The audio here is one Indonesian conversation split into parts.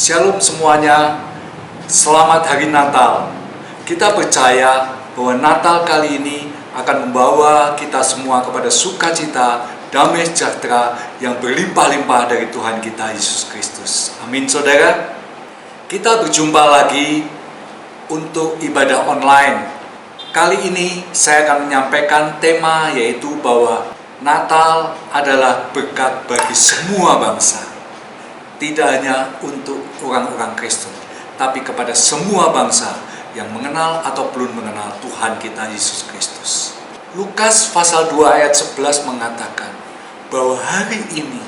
Shalom semuanya, selamat hari Natal. Kita percaya bahwa Natal kali ini akan membawa kita semua kepada sukacita, damai sejahtera yang berlimpah-limpah dari Tuhan kita Yesus Kristus. Amin saudara. Kita berjumpa lagi untuk ibadah online. Kali ini saya akan menyampaikan tema yaitu bahwa Natal adalah berkat bagi semua bangsa. Tidak hanya untuk orang-orang Kristen, tapi kepada semua bangsa yang mengenal atau belum mengenal Tuhan kita Yesus Kristus. Lukas pasal 2 ayat 11 mengatakan bahwa hari ini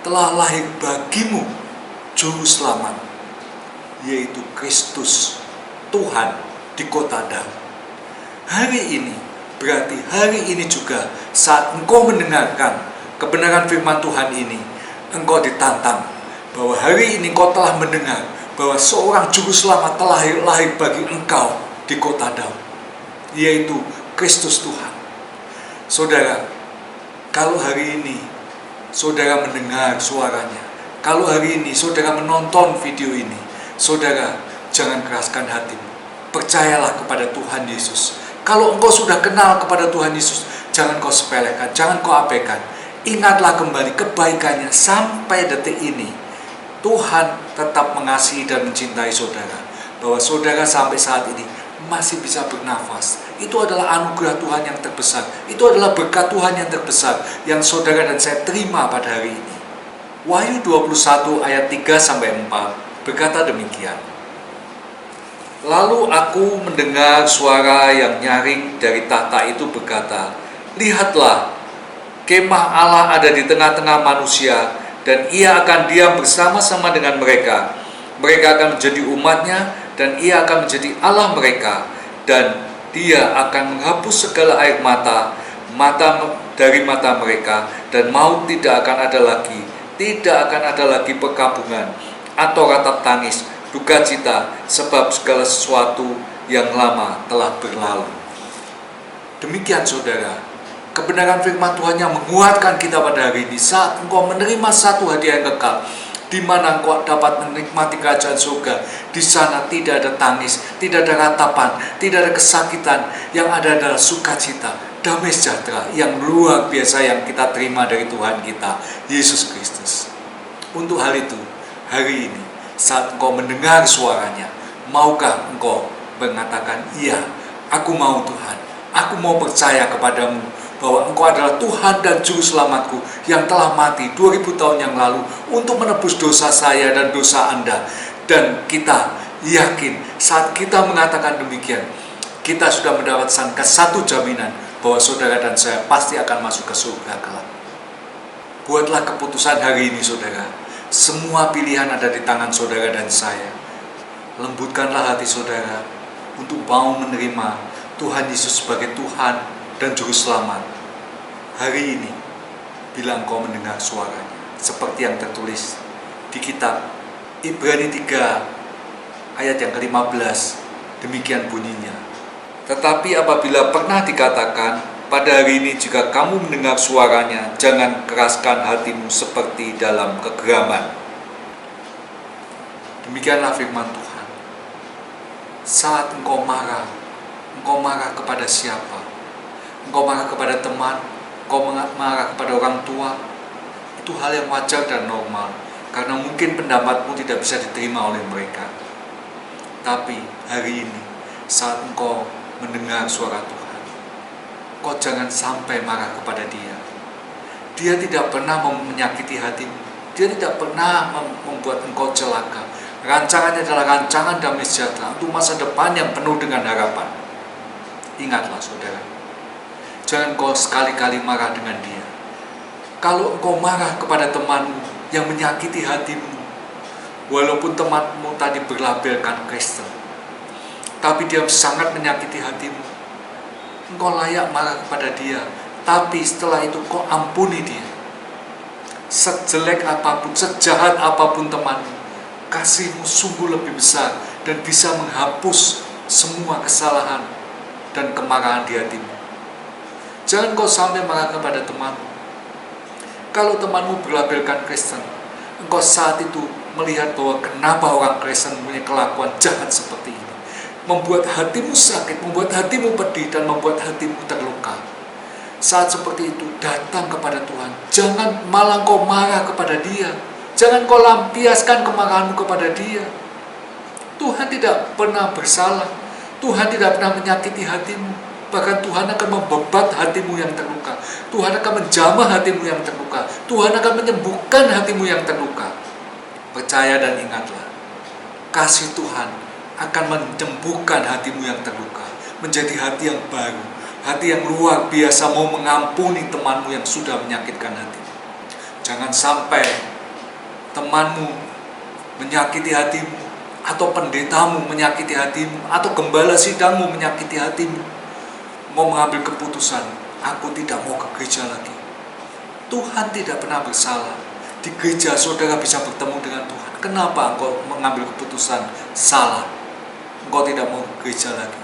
telah lahir bagimu Juru Selamat, yaitu Kristus, Tuhan di kota Daud. Hari ini berarti hari ini juga saat engkau mendengarkan kebenaran firman Tuhan ini, engkau ditantang bahwa hari ini kau telah mendengar bahwa seorang Juru Selamat telah lahir bagi engkau di kota Daud, yaitu Kristus Tuhan. Saudara, kalau hari ini saudara mendengar suaranya, kalau hari ini saudara menonton video ini, saudara jangan keraskan hatimu. Percayalah kepada Tuhan Yesus. Kalau engkau sudah kenal kepada Tuhan Yesus, jangan kau sepelekan, jangan kau abaikan. Ingatlah kembali kebaikannya sampai detik ini. Tuhan tetap mengasihi dan mencintai saudara. Bahwa saudara sampai saat ini masih bisa bernafas. Itu adalah anugerah Tuhan yang terbesar. Itu adalah berkat Tuhan yang terbesar yang saudara dan saya terima pada hari ini. Wahyu 21 ayat 3-4 berkata demikian. Lalu aku mendengar suara yang nyaring dari tahta itu berkata, lihatlah, kemah Allah ada di tengah-tengah manusia, dan ia akan diam bersama-sama dengan mereka. Mereka akan menjadi umatnya, dan ia akan menjadi Allah mereka. Dan dia akan menghapus segala air mata dari mata mereka, dan maut tidak akan ada lagi. Tidak akan ada lagi perkabungan, atau ratap tangis, duka cita, sebab segala sesuatu yang lama telah berlalu. Demikian saudara, kebenaran firman Tuhan yang menguatkan kita pada hari ini. Saat engkau menerima satu hadiah yang kekal, di mana engkau dapat menikmati kerajaan surga. Di sana tidak ada tangis, tidak ada ratapan, tidak ada kesakitan. Yang ada adalah sukacita, damai sejahtera yang luar biasa yang kita terima dari Tuhan kita Yesus Kristus. Untuk hal itu, hari ini saat engkau mendengar suaranya, maukah engkau mengatakan, iya, aku mau Tuhan, aku mau percaya kepadamu, bahwa engkau adalah Tuhan dan Juru Selamatku yang telah mati 2000 tahun yang lalu untuk menebus dosa saya dan dosa Anda. Dan kita yakin saat kita mengatakan demikian, kita sudah mendapatkan satu jaminan bahwa saudara dan saya pasti akan masuk ke surga kelak. Buatlah keputusan hari ini saudara. Semua pilihan ada di tangan saudara dan saya. Lembutkanlah hati saudara untuk mau menerima Tuhan Yesus sebagai Tuhan dan Juru Selamat. Hari ini, bila engkau mendengar suaranya, seperti yang tertulis di kitab Ibrani 3 ayat yang ke-15, demikian bunyinya. Tetapi apabila pernah dikatakan, pada hari ini jika kamu mendengar suaranya, jangan keraskan hatimu seperti dalam kegeraman. Demikianlah firman Tuhan. Saat engkau marah kepada siapa? Engkau marah kepada teman, engkau marah kepada orang tua, itu hal yang wajar dan normal, karena mungkin pendapatmu tidak bisa diterima oleh mereka. Tapi hari ini, saat engkau mendengar suara Tuhan, engkau jangan sampai marah kepada dia. Dia tidak pernah menyakiti hatimu, dia tidak pernah membuat engkau celaka. Rancangannya adalah rancangan damai sejahtera untuk masa depan yang penuh dengan harapan. Ingatlah saudara, jangan kau sekali-kali marah dengan dia. Kalau engkau marah kepada temanmu yang menyakiti hatimu, walaupun temanmu tadi berlabelkan Kristen, tapi dia sangat menyakiti hatimu, engkau layak marah kepada dia. Tapi setelah itu kau ampuni dia. Sejelek apapun, sejahat apapun temanmu, kasihmu sungguh lebih besar dan bisa menghapus semua kesalahan dan kemarahan di hatimu. Jangan kau sampai marah kepada temanmu. Kalau temanmu berlabelkan Kristen, engkau saat itu melihat bahwa kenapa orang Kristen punya kelakuan jahat seperti ini. Membuat hatimu sakit, membuat hatimu pedih, dan membuat hatimu terluka. Saat seperti itu, datang kepada Tuhan. Jangan malah kau marah kepada Dia. Jangan kau lampiaskan kemarahanmu kepada Dia. Tuhan tidak pernah bersalah. Tuhan tidak pernah menyakiti hatimu. Bahkan Tuhan akan membebat hatimu yang terluka. Tuhan akan menjamah hatimu yang terluka. Tuhan akan menyembuhkan hatimu yang terluka. Percaya dan ingatlah, kasih Tuhan akan menyembuhkan hatimu yang terluka, menjadi hati yang baru, hati yang luar biasa mau mengampuni temanmu yang sudah menyakitkan hatimu. Jangan sampai temanmu menyakiti hatimu, atau pendetamu menyakiti hatimu, atau gembala sidangmu menyakiti hatimu, mau mengambil keputusan, aku tidak mau ke gereja lagi. Tuhan tidak pernah bersalah. Di gereja saudara bisa bertemu dengan Tuhan. Kenapa engkau mengambil keputusan salah? Engkau tidak mau ke gereja lagi.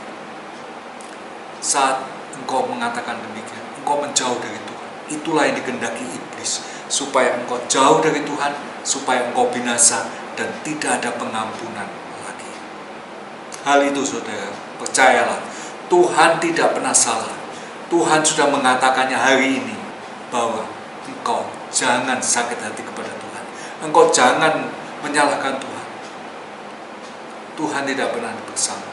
Saat engkau mengatakan demikian, engkau menjauh dari Tuhan. Itulah yang dikehendaki iblis, supaya engkau jauh dari Tuhan, supaya engkau binasa dan tidak ada pengampunan lagi. Hal itu saudara, percayalah, Tuhan tidak pernah salah. Tuhan sudah mengatakannya hari ini, bahwa engkau jangan sakit hati kepada Tuhan. Engkau jangan menyalahkan Tuhan. Tuhan tidak pernah bersalah.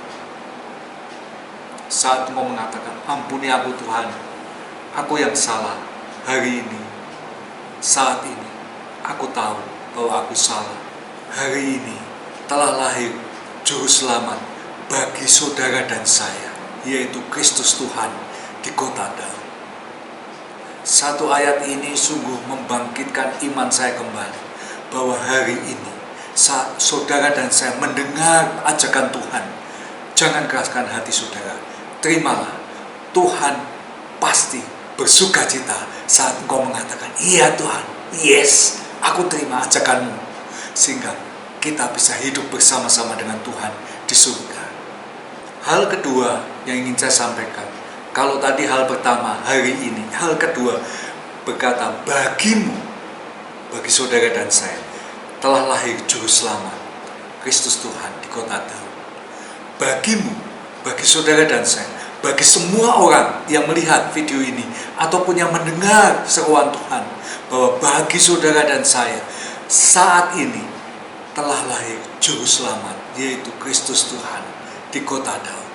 Saat engkau mengatakan, ampuni aku Tuhan, aku yang salah. Hari ini, saat ini, aku tahu bahwa aku salah. Hari ini telah lahir Juru Selamat bagi saudara dan saya, yaitu Kristus Tuhan di kota Daud. Satu ayat ini sungguh membangkitkan iman saya kembali, bahwa hari ini saat saudara dan saya mendengar ajakan Tuhan, jangan keraskan hati saudara. Terimalah, Tuhan pasti bersuka cita saat engkau mengatakan, iya Tuhan, yes, aku terima ajakanmu, sehingga kita bisa hidup bersama-sama dengan Tuhan di surga. Hal kedua yang ingin saya sampaikan, kalau tadi hal pertama, hari ini, hal kedua berkata, bagimu, bagi saudara dan saya, telah lahir Juru Selamat, Kristus Tuhan di kota Daud. Bagimu, bagi saudara dan saya, bagi semua orang yang melihat video ini, ataupun yang mendengar seruan Tuhan, bahwa bagi saudara dan saya, saat ini telah lahir Juru Selamat, yaitu Kristus Tuhan di kota Daud.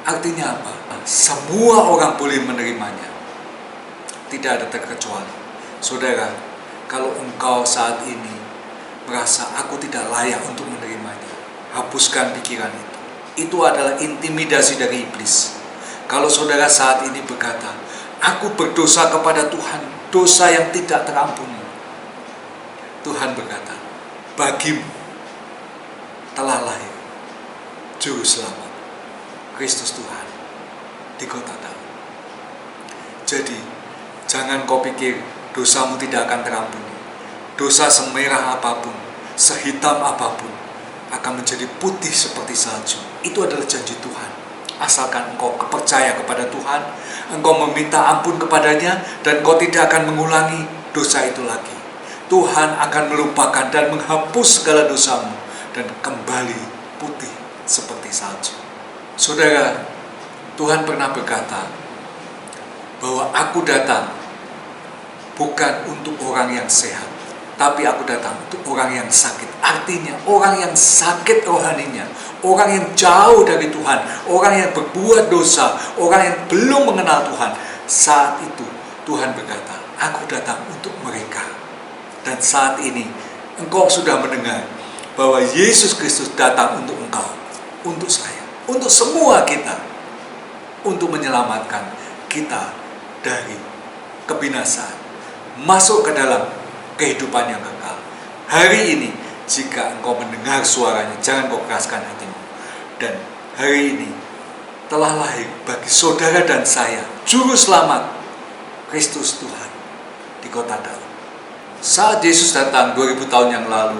Artinya apa? Semua orang boleh menerimanya. Tidak ada terkecuali. Saudara, kalau engkau saat ini merasa aku tidak layak untuk menerimanya, hapuskan pikiran itu. Itu adalah intimidasi dari iblis. Kalau saudara saat ini berkata, aku berdosa kepada Tuhan, dosa yang tidak terampuni, Tuhan berkata, bagimu telah lahir Juru Selamat, Kristus Tuhan di kota Daud. Jadi, jangan kau pikir dosamu tidak akan terampuni. Dosa semerah apapun, sehitam apapun, akan menjadi putih seperti salju. Itu adalah janji Tuhan. Asalkan engkau percaya kepada Tuhan, engkau meminta ampun kepadanya, dan engkau tidak akan mengulangi dosa itu lagi. Tuhan akan melupakan dan menghapus segala dosamu, dan kembali putih seperti salju. Saudara, Tuhan pernah berkata bahwa aku datang bukan untuk orang yang sehat, tapi aku datang untuk orang yang sakit. Artinya orang yang sakit rohaninya, orang yang jauh dari Tuhan, orang yang berbuat dosa, orang yang belum mengenal Tuhan. Saat itu Tuhan berkata, aku datang untuk mereka. Dan saat ini engkau sudah mendengar bahwa Yesus Kristus datang untuk engkau, untuk saya, untuk semua kita, untuk menyelamatkan kita dari kebinasaan, masuk ke dalam kehidupan yang kekal. Hari ini, jika engkau mendengar suaranya, jangan kau keraskan hatimu. Dan hari ini telah lahir bagi saudara dan saya Juru Selamat, Kristus Tuhan di kota Daud. Saat Yesus datang 2000 tahun yang lalu,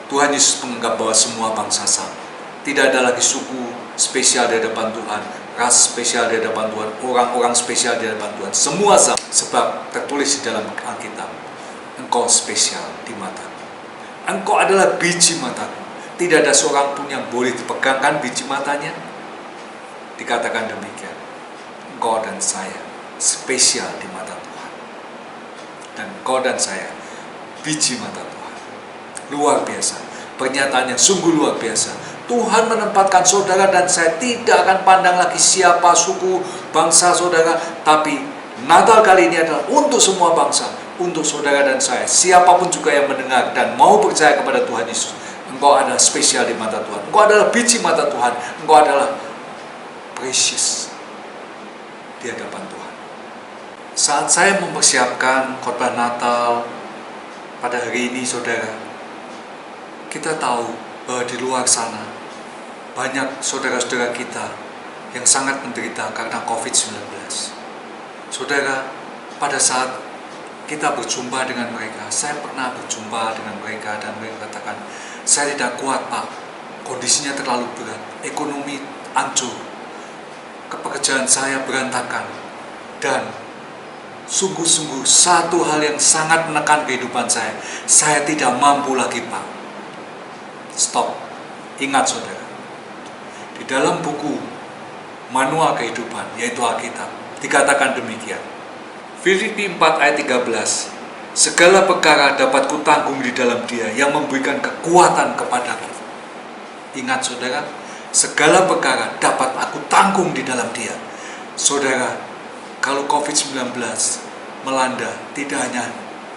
Tuhan Yesus menganggap bahwa semua bangsa sama. Tidak ada lagi suku spesial di hadapan Tuhan, ras spesial di hadapan Tuhan, orang-orang spesial di hadapan Tuhan. Semua sama, sebab tertulis di dalam Alkitab, engkau spesial di mataku. Engkau adalah biji mataku. Tidak ada seorang pun yang boleh dipegangkan biji matanya. Dikatakan demikian. Engkau dan saya spesial di mata Tuhan. Dan engkau dan saya biji mata Tuhan. Luar biasa. Pernyataan yang sungguh luar biasa. Tuhan menempatkan saudara dan saya tidak akan pandang lagi siapa suku, bangsa saudara. Tapi Natal kali ini adalah untuk semua bangsa. Untuk saudara dan saya. Siapapun juga yang mendengar dan mau percaya kepada Tuhan Yesus. Engkau adalah spesial di mata Tuhan. Engkau adalah biji mata Tuhan. Engkau adalah precious di hadapan Tuhan. Saat saya mempersiapkan khotbah Natal pada hari ini, saudara, kita tahu bahwa di luar sana banyak saudara-saudara kita yang sangat menderita karena COVID-19. Saudara, pada saat kita berjumpa dengan mereka, saya pernah berjumpa dengan mereka dan mereka katakan, saya tidak kuat Pak, kondisinya terlalu berat, ekonomi hancur, pekerjaan saya berantakan, dan sungguh-sungguh satu hal yang sangat menekan kehidupan saya tidak mampu lagi Pak. Stop. Ingat saudara, di dalam buku manual kehidupan, yaitu Alkitab, dikatakan demikian. Filipi 4 ayat 13, segala perkara dapat kutanggung di dalam Dia yang memberikan kekuatan kepadaku. Ingat saudara, segala perkara dapat aku tanggung di dalam Dia. Saudara, kalau COVID-19 melanda tidak hanya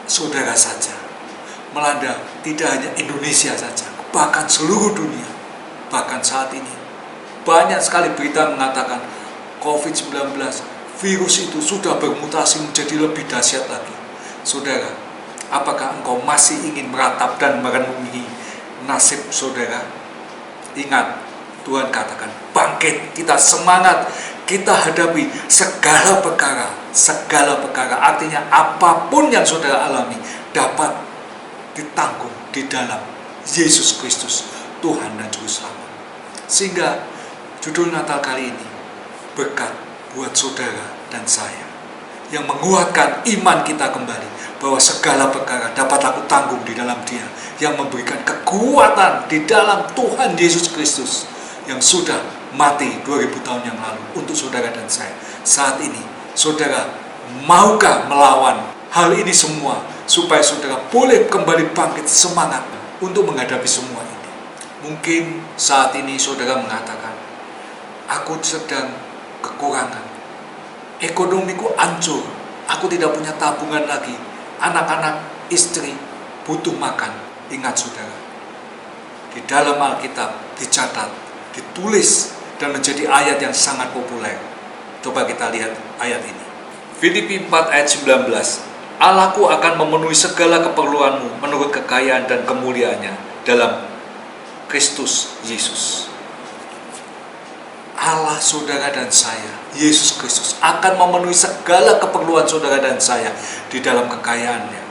saudara saja, melanda tidak hanya Indonesia saja, bahkan seluruh dunia. Bahkan saat ini banyak sekali berita mengatakan COVID-19, virus itu sudah bermutasi menjadi lebih dahsyat lagi. Saudara, apakah engkau masih ingin meratap dan merenungi nasib saudara? Ingat, Tuhan katakan, bangkit, kita semangat, kita hadapi segala perkara. Segala perkara, artinya apapun yang saudara alami dapat ditanggung di dalam Yesus Kristus, Tuhan dan Juru Selamat. Sehingga judul Natal kali ini, berkat buat saudara dan saya, yang menguatkan iman kita kembali, bahwa segala perkara dapat aku tanggung di dalam Dia, yang memberikan kekuatan di dalam Tuhan Yesus Kristus, yang sudah mati 2000 tahun yang lalu untuk saudara dan saya. Saat ini, saudara maukah melawan hal ini semua, supaya saudara boleh kembali bangkit semangat untuk menghadapi semua ini. Mungkin saat ini saudara mengatakan, aku sedang kekurangan, ekonomiku hancur, aku tidak punya tabungan lagi, anak-anak, istri butuh makan. Ingat saudara, di dalam Alkitab dicatat, ditulis, dan menjadi ayat yang sangat populer. Coba kita lihat ayat ini. Filipi 4 ayat 19, Allahku akan memenuhi segala keperluanmu menurut kekayaan dan kemuliaannya dalam Kristus Yesus. Allah saudara dan saya, Yesus Kristus, akan memenuhi segala keperluan saudara dan saya di dalam kekayaannya.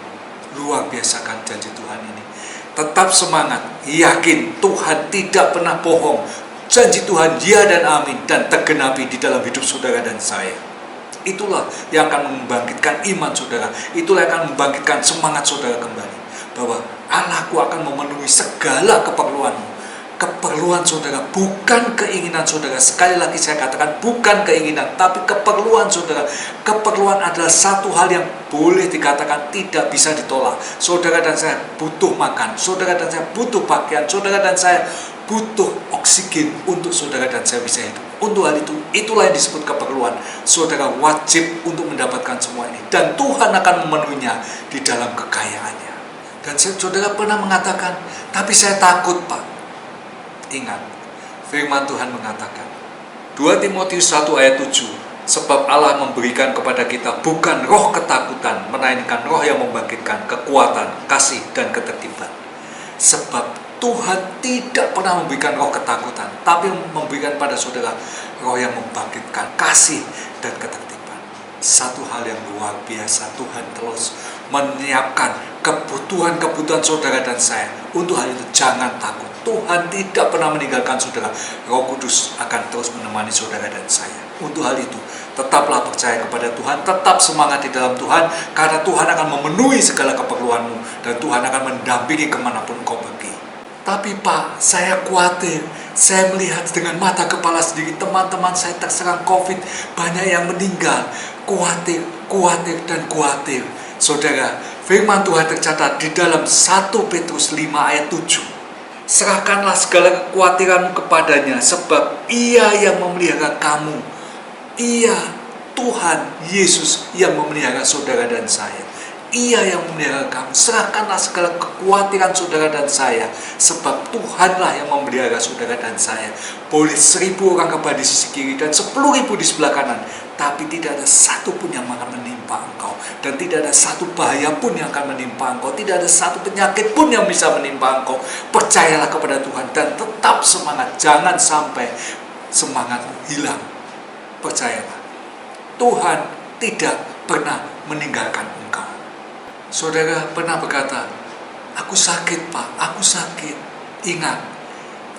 Luar biasa kan janji Tuhan ini. Tetap semangat, yakin Tuhan tidak pernah bohong. Janji Tuhan ya dan amin, dan tergenapi di dalam hidup saudara dan saya. Itulah yang akan membangkitkan iman saudara. Itulah yang akan membangkitkan semangat saudara kembali, bahwa Allahku akan memenuhi segala keperluanmu. Keperluan saudara, bukan keinginan saudara. Sekali lagi saya katakan, bukan keinginan, tapi keperluan saudara. Keperluan adalah satu hal yang boleh dikatakan tidak bisa ditolak. Saudara dan saya butuh makan, saudara dan saya butuh pakaian, saudara dan saya butuh oksigen untuk saudara dan saya bisa hidup. Untuk hal itu, itulah yang disebut keperluan. Saudara wajib untuk mendapatkan semua ini, dan Tuhan akan memenuhinya di dalam kekayaannya. Dan saudara pernah mengatakan, tapi saya takut Pak. Ingat, firman Tuhan mengatakan, 2 Timotius 1 ayat 7, sebab Allah memberikan kepada kita bukan roh ketakutan, melainkan roh yang membangkitkan kekuatan, kasih, dan ketertiban. Sebab Tuhan tidak pernah memberikan roh ketakutan, tapi memberikan pada saudara roh yang membangkitkan kasih dan ketertiban. Satu hal yang luar biasa, Tuhan terus menyiapkan kebutuhan-kebutuhan saudara dan saya. Untuk hal itu jangan takut. Tuhan tidak pernah meninggalkan saudara. Roh Kudus akan terus menemani saudara dan saya. Untuk hal itu, tetaplah percaya kepada Tuhan, tetap semangat di dalam Tuhan, karena Tuhan akan memenuhi segala keperluanmu, dan Tuhan akan mendampingi kemanapun kau pergi. Tapi Pak, saya khawatir. Saya melihat dengan mata kepala sendiri, teman-teman saya terserang COVID, banyak yang meninggal. Khawatir, dan khawatir. Saudara, firman Tuhan tercatat di dalam 1 Petrus 5 ayat 7. Serahkanlah segala kekhawatiranmu kepadanya, sebab Ia yang memelihara kamu. Ia, Tuhan Yesus, yang memelihara saudara dan saya. Ia yang memelihara kamu. Serahkanlah segala kekhawatiran saudara dan saya, sebab Tuhanlah yang memelihara saudara dan saya. Boleh 1.000 orang kebal di sisi kiri dan 10.000 di sebelah kanan, tapi tidak ada satu pun yang akan menimpa engkau, dan tidak ada satu bahaya pun yang akan menimpa engkau, tidak ada satu penyakit pun yang bisa menimpa engkau. Percayalah kepada Tuhan dan tetap semangat. Jangan sampai semangatmu hilang. Percayalah, Tuhan tidak pernah meninggalkan engkau. Saudara pernah berkata, aku sakit Pak, aku sakit. Ingat,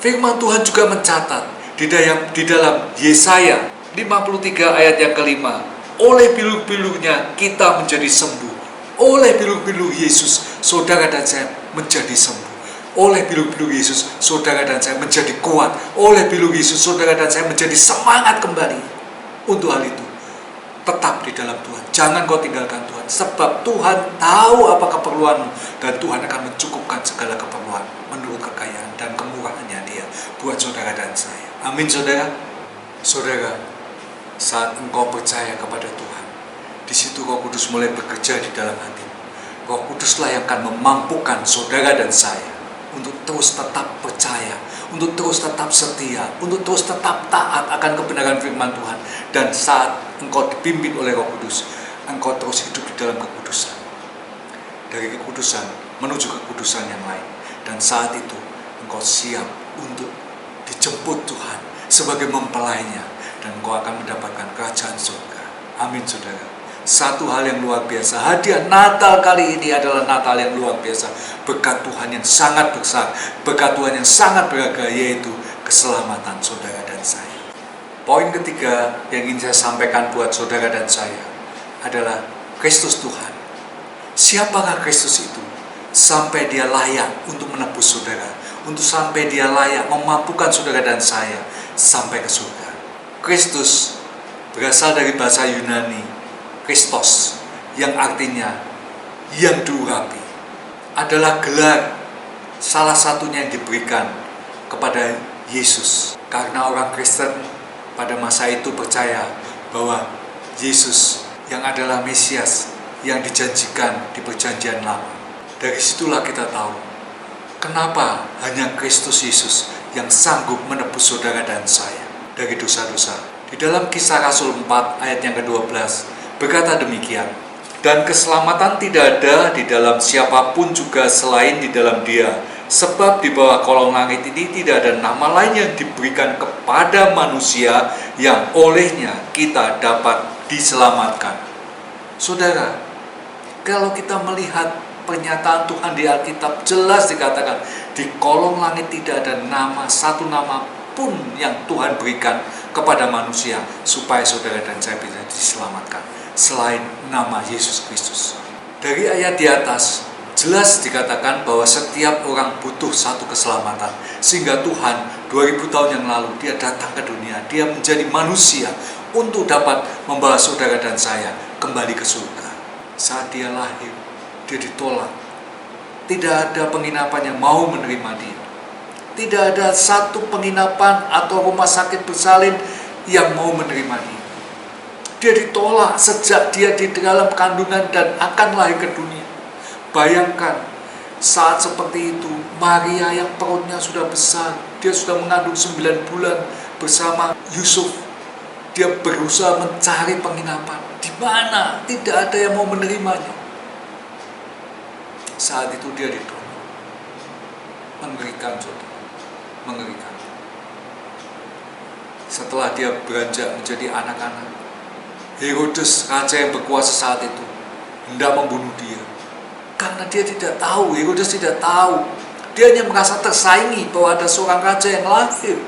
firman Tuhan juga mencatat di dalam Yesaya 53 ayat yang kelima, oleh bilur-bilurnya kita menjadi sembuh. Oleh bilur-bilur Yesus, saudara dan saya menjadi sembuh. Oleh bilur-bilur Yesus, saudara dan saya menjadi kuat. Oleh bilur Yesus, saudara dan saya menjadi semangat kembali. Untuk hal itu, tetap di dalam Tuhan. Jangan kau tinggalkan Tuhan, sebab Tuhan tahu apa keperluanmu, dan Tuhan akan mencukupkan segala keperluan menurut kekayaan dan kemurahannya Dia buat saudara dan saya. Amin saudara. Saudara, saat engkau percaya kepada Tuhan, di situ Roh Kudus mulai bekerja di dalam hatimu. Roh Kuduslah yang akan memampukan saudara dan saya untuk terus tetap percaya, untuk terus tetap setia, untuk terus tetap taat akan kebenaran firman Tuhan. Dan saat engkau dipimpin oleh Roh Kudus, engkau terus hidup di dalam kekudusan. Dari kekudusan menuju kekudusan yang lain. Dan saat itu engkau siap untuk dijemput Tuhan sebagai mempelainya, dan engkau akan mendapatkan kerajaan surga. Amin saudara. Satu hal yang luar biasa, hadiah Natal kali ini adalah Natal yang luar biasa. Berkat Tuhan yang sangat besar, berkat Tuhan yang sangat berharga, yaitu keselamatan saudara dan saya. Poin ketiga yang ingin saya sampaikan buat saudara dan saya adalah Kristus Tuhan. Siapakah Kristus itu? Sampai Dia layak untuk menebus saudara, untuk sampai Dia layak memampukan saudara dan saya sampai ke surga. Kristus berasal dari bahasa Yunani Kristos, yang artinya yang diurapi. Adalah gelar salah satunya yang diberikan kepada Yesus, karena orang Kristen pada masa itu percaya bahwa Yesus yang adalah Mesias yang dijanjikan di perjanjian lama. Dari situlah kita tahu kenapa hanya Kristus Yesus yang sanggup menebus saudara dan saya dari dosa-dosa. Di dalam Kisah Rasul 4 ayat yang ke-12 berkata demikian, dan keselamatan tidak ada di dalam siapapun juga selain di dalam Dia, sebab di bawah kolong langit ini tidak ada nama lain yang diberikan kepada manusia yang olehnya kita dapat diselamatkan. Saudara, kalau kita melihat pernyataan Tuhan di Alkitab, jelas dikatakan di kolong langit tidak ada nama, satu nama pun yang Tuhan berikan kepada manusia supaya saudara dan saya bisa diselamatkan selain nama Yesus Kristus. Dari ayat di atas jelas dikatakan bahwa setiap orang butuh satu keselamatan, sehingga Tuhan 2000 tahun yang lalu Dia datang ke dunia, Dia menjadi manusia untuk dapat membawa saudara dan saya kembali ke surga. Saat Dia lahir, Dia ditolak. Tidak ada penginapan yang mau menerima Dia. Tidak ada satu penginapan atau rumah sakit bersalin yang mau menerima Dia. Dia ditolak sejak Dia di dalam kandungan dan akan lahir ke dunia. Bayangkan, saat seperti itu, Maria yang perutnya sudah besar, dia sudah mengandung 9 bulan bersama Yusuf. Dia berusaha mencari penginapan. Di mana? Tidak ada yang mau menerimanya. Saat itu dia ditolak. Mengerikan, saudara. Mengerikan. Setelah dia beranjak menjadi anak-anak, Herodes, raja yang berkuasa saat itu, hendak membunuh dia. karena dia tidak tahu, Herodes tidak tahu. Dia hanya merasa tersaingi bahwa ada seorang raja yang lahir.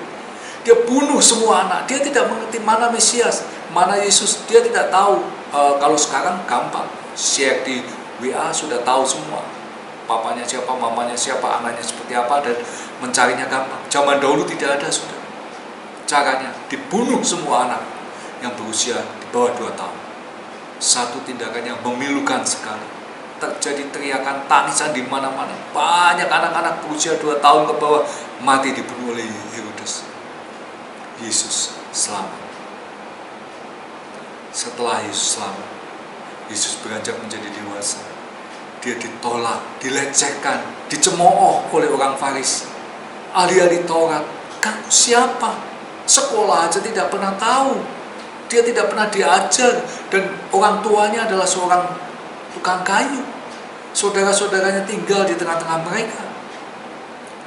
Dia bunuh semua anak. Dia tidak mengerti mana Mesias, mana Yesus. Dia tidak tahu. Kalau sekarang gampang, share di WA sudah tahu semua. Papanya siapa, mamanya siapa, anaknya seperti apa, dan mencarinya gampang. Zaman dahulu tidak ada, sudah. Caranya dibunuh semua anak yang berusia di bawah 2 tahun. Satu tindakan yang memilukan sekali. Terjadi teriakan, tangisan di mana-mana. Banyak anak-anak berusia 2 tahun ke bawah mati dibunuh oleh Herodes. Yesus selamat. Setelah Yesus selamat, Yesus beranjak menjadi dewasa. Dia ditolak, dilecehkan, dicemooh oleh orang Farisi, ahli-ahli Taurat. Kamu siapa? Sekolah aja tidak pernah tahu. Dia tidak pernah diajar, dan orang tuanya adalah seorang tukang kayu. Saudara-saudaranya tinggal di tengah-tengah mereka.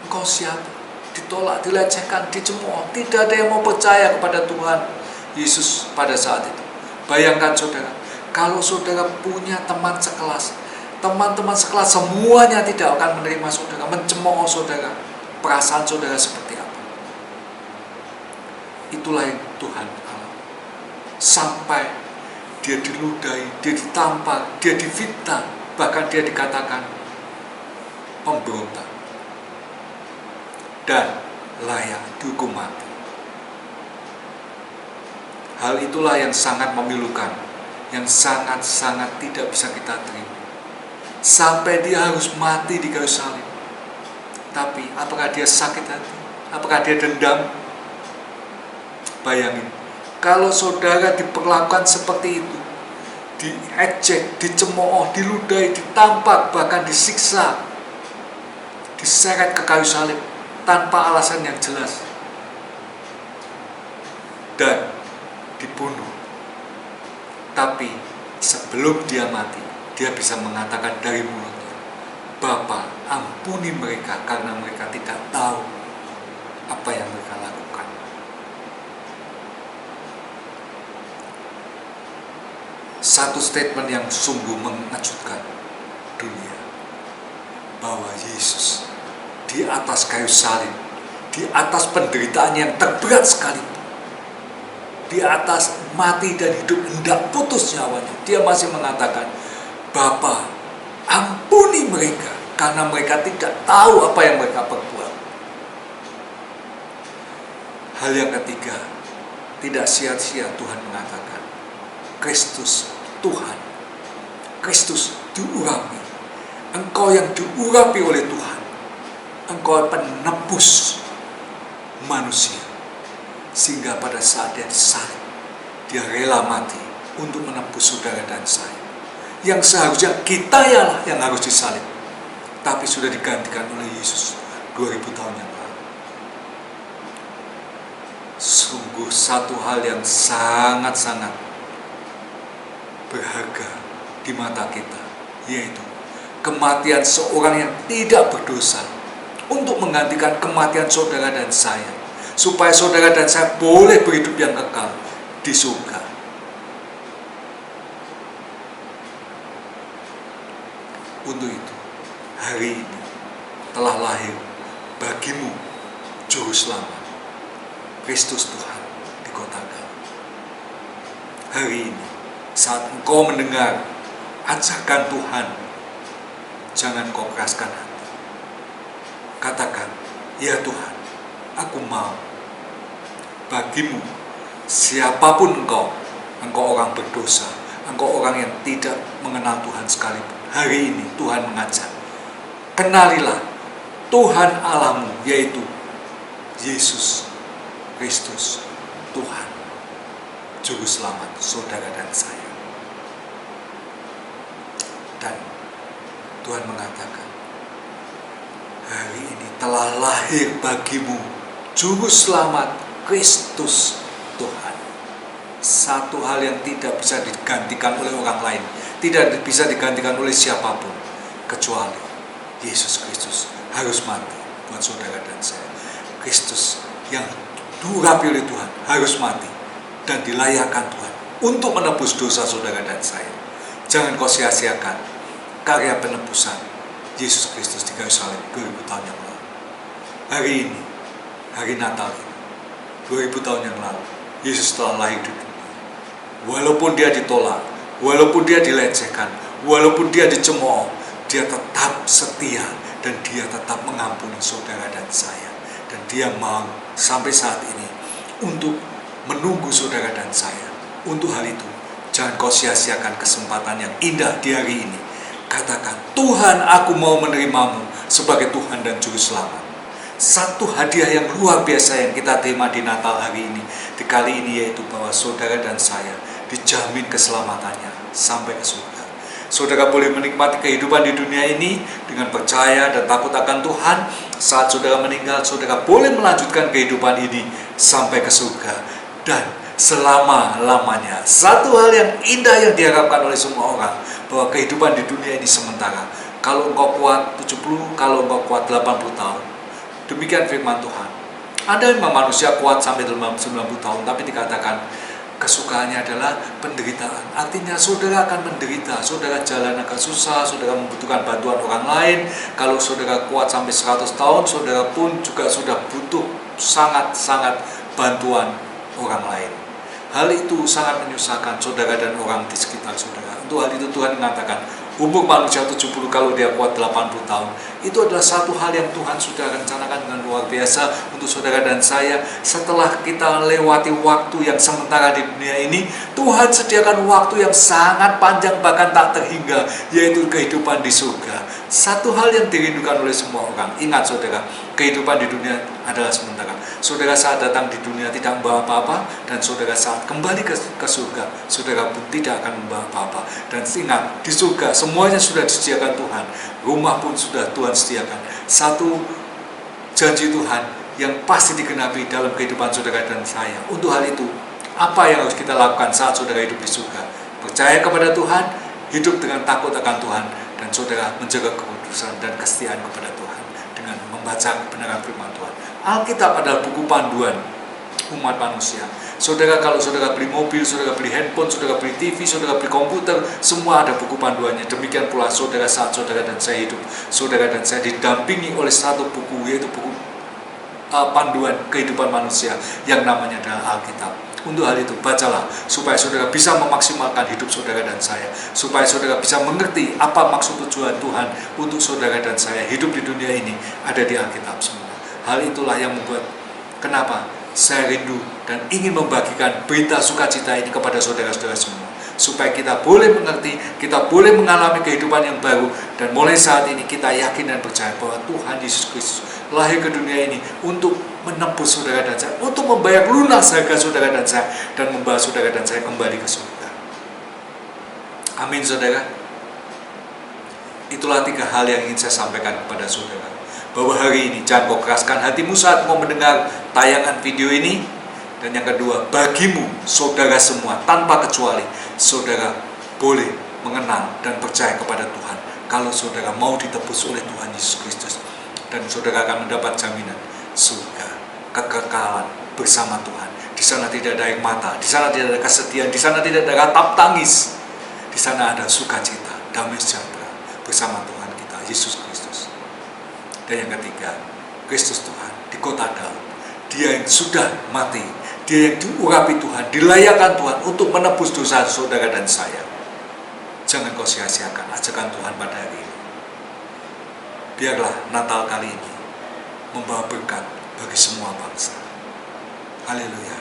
Engkau siapa? Ditolak, dilecehkan, dicemooh. Tidak ada yang mau percaya kepada Tuhan Yesus pada saat itu. Bayangkan saudara, kalau saudara punya teman sekelas, teman-teman sekelas semuanya tidak akan menerima saudara, mencemooh saudara. Perasaan saudara seperti apa? Itulah yang Tuhan alami. Sampai dia diludahi, dia ditampar, dia difitnah, bahkan dia dikatakan pemberontak dan layak dihukum mati. Hal itulah yang sangat memilukan, yang sangat-sangat tidak bisa kita terima. Sampai dia harus mati di kayu salib. Tapi apakah dia sakit hati? Apakah dia dendam? Bayangin, kalau saudara diperlakukan seperti itu, diejek, dicemooh, diludahi, ditampar, bahkan disiksa, diseret ke kayu salib tanpa alasan yang jelas, dan dibunuh. Tapi sebelum dia mati, dia bisa mengatakan dari mulutnya, Bapa, ampuni mereka karena mereka tidak tahu apa yang mereka lakukan. Satu statement yang sungguh mengejutkan dunia, bahwa Yesus di atas kayu salib, di atas penderitaan yang terberat sekalipun, di atas mati dan hidup hendak putus nyawanya, dia masih mengatakan, Bapa, ampuni mereka karena mereka tidak tahu apa yang mereka perbuat. Hal yang ketiga, tidak sia-sia Tuhan mengatakan, Kristus Tuhan, Kristus diurapi. Engkau yang diurapi oleh Tuhan, engkau penebus manusia. Sehingga pada saat dia disalib, dia rela mati untuk menebus saudara dan saya. Yang seharusnya kita yang harus disalib, tapi sudah digantikan oleh Yesus 2000 tahun yang lalu. Sungguh satu hal yang sangat-sangat berharga di mata kita, yaitu kematian seorang yang tidak berdosa untuk menggantikan kematian saudara dan saya, supaya saudara dan saya boleh berhidup yang kekal di surga. Untuk itu, hari ini telah lahir bagimu Juru Selamat, Kristus Tuhan di kota Galuh. Hari ini, saat engkau mendengar ajakan Tuhan, jangan kau keraskan hati. Katakan, ya Tuhan, aku mau. Bagimu, siapapun engkau orang berdosa, engkau orang yang tidak mengenal Tuhan sekalipun, hari ini Tuhan mengajak, kenalilah Tuhan Allahmu, yaitu Yesus Kristus Tuhan, Juru Selamat saudara dan saya. Dan Tuhan mengatakan, hari ini telah lahir bagimu Juru Selamat Kristus Tuhan. Satu hal yang tidak bisa digantikan oleh orang lain, tidak bisa digantikan oleh siapapun, kecuali Yesus Kristus harus mati buat saudara dan saya. Kristus yang diurapi oleh Tuhan harus mati dan dilayakkan Tuhan untuk menebus dosa saudara dan saya. Jangan kau sia-siakan karya penebusan Yesus Kristus di kayu salib 2000 tahun yang lalu. Hari ini, hari Natal ini, 2000 tahun yang lalu, Yesus telah lahir di dunia. Walaupun dia ditolak, walaupun dia dilecehkan, walaupun dia dicemooh, dia tetap setia dan dia tetap mengampuni saudara dan saya. Dan dia mau sampai saat ini untuk menunggu saudara dan saya. Untuk hal itu, jangan kau sia-siakan kesempatan yang indah di hari ini. Katakan, Tuhan, aku mau menerimamu sebagai Tuhan dan Juru Selamat. Satu hadiah yang luar biasa yang kita terima di Natal hari ini, di kali ini, yaitu bahwa saudara dan saya dijamin keselamatannya sampai ke surga. Saudara boleh menikmati kehidupan di dunia ini dengan percaya dan takut akan Tuhan. Saat saudara meninggal, saudara boleh melanjutkan kehidupan ini sampai ke surga dan selama-lamanya. Satu hal yang indah yang diharapkan oleh semua orang, bahwa kehidupan di dunia ini sementara. Kalau engkau kuat 70, kalau engkau kuat 80 tahun. Demikian firman Tuhan. Ada memang manusia kuat sampai 90 tahun, tapi dikatakan kesukaannya adalah penderitaan. Artinya saudara akan menderita, saudara jalan agak susah, saudara membutuhkan bantuan orang lain. Kalau saudara kuat sampai 100 tahun, saudara pun juga sudah butuh sangat-sangat bantuan orang lain. Hal itu sangat menyusahkan saudara dan orang di sekitar saudara. Untuk hal itu Tuhan mengatakan, umur manusia 70 kalau dia kuat 80 tahun. Itu adalah satu hal yang Tuhan sudah rencanakan dengan luar biasa untuk saudara dan saya. Setelah kita lewati waktu yang sementara di dunia ini, Tuhan sediakan waktu yang sangat panjang bahkan tak terhingga, yaitu kehidupan di surga. Satu hal yang dirindukan oleh semua orang. Ingat saudara, kehidupan di dunia adalah sementara. Saudara saat datang di dunia tidak membawa apa-apa, dan saudara saat kembali ke surga, saudara pun tidak akan membawa apa-apa. Dan ingat, di surga semuanya sudah disediakan Tuhan. Rumah pun sudah Tuhan sediakan. Satu janji Tuhan yang pasti digenapi dalam kehidupan saudara dan saya. Untuk hal itu, apa yang harus kita lakukan saat saudara hidup di surga? Percaya kepada Tuhan, hidup dengan takut akan Tuhan, dan saudara menjaga kekudusan dan kesetiaan kepada Tuhan dengan membaca kebenaran firman Tuhan. Alkitab adalah buku panduan umat manusia. Saudara, kalau saudara beli mobil, saudara beli handphone, saudara beli TV, saudara beli komputer, semua ada buku panduannya. Demikian pula saudara saat saudara dan saya hidup. Saudara dan saya didampingi oleh satu buku, yaitu buku panduan kehidupan manusia yang namanya adalah Alkitab. Untuk hal itu, bacalah supaya saudara bisa memaksimalkan hidup saudara dan saya, supaya saudara bisa mengerti apa maksud tujuan Tuhan untuk saudara dan saya hidup di dunia ini ada di Alkitab semua. Hal itulah yang membuat kenapa saya rindu dan ingin membagikan berita sukacita ini kepada saudara-saudara semua, supaya kita boleh mengerti, kita boleh mengalami kehidupan yang baru, dan mulai saat ini kita yakin dan percaya bahwa Tuhan Yesus Kristus lahir ke dunia ini untuk menebus saudara dan saya, untuk membayar lunas harga saudara dan saya, dan membawa saudara dan saya kembali ke surga. Amin saudara. Itulah 3 hal yang ingin saya sampaikan kepada saudara, bahwa hari ini jangan kau keraskan hatimu saat mau mendengar tayangan video ini. Dan yang kedua, bagimu saudara semua tanpa kecuali, saudara boleh mengenal dan percaya kepada Tuhan kalau saudara mau ditebus oleh Tuhan Yesus Kristus, dan saudara akan mendapat jaminan surga, kekekalan bersama Tuhan. Di sana tidak ada air mata, di sana tidak ada kesedihan, di sana tidak ada ratap tangis. Di sana ada sukacita, damai sejahtera bersama Tuhan kita Yesus Kristus. Dan yang ketiga, Kristus Tuhan di kota Daud, dia yang sudah mati, dia yang diurapi Tuhan, dilayakkan Tuhan untuk menebus dosa saudara dan saya. Jangan kau sia-siakan ajakan Tuhan pada hari ini. Biarlah Natal kali ini membawa berkat bagi semua bangsa. Haleluya.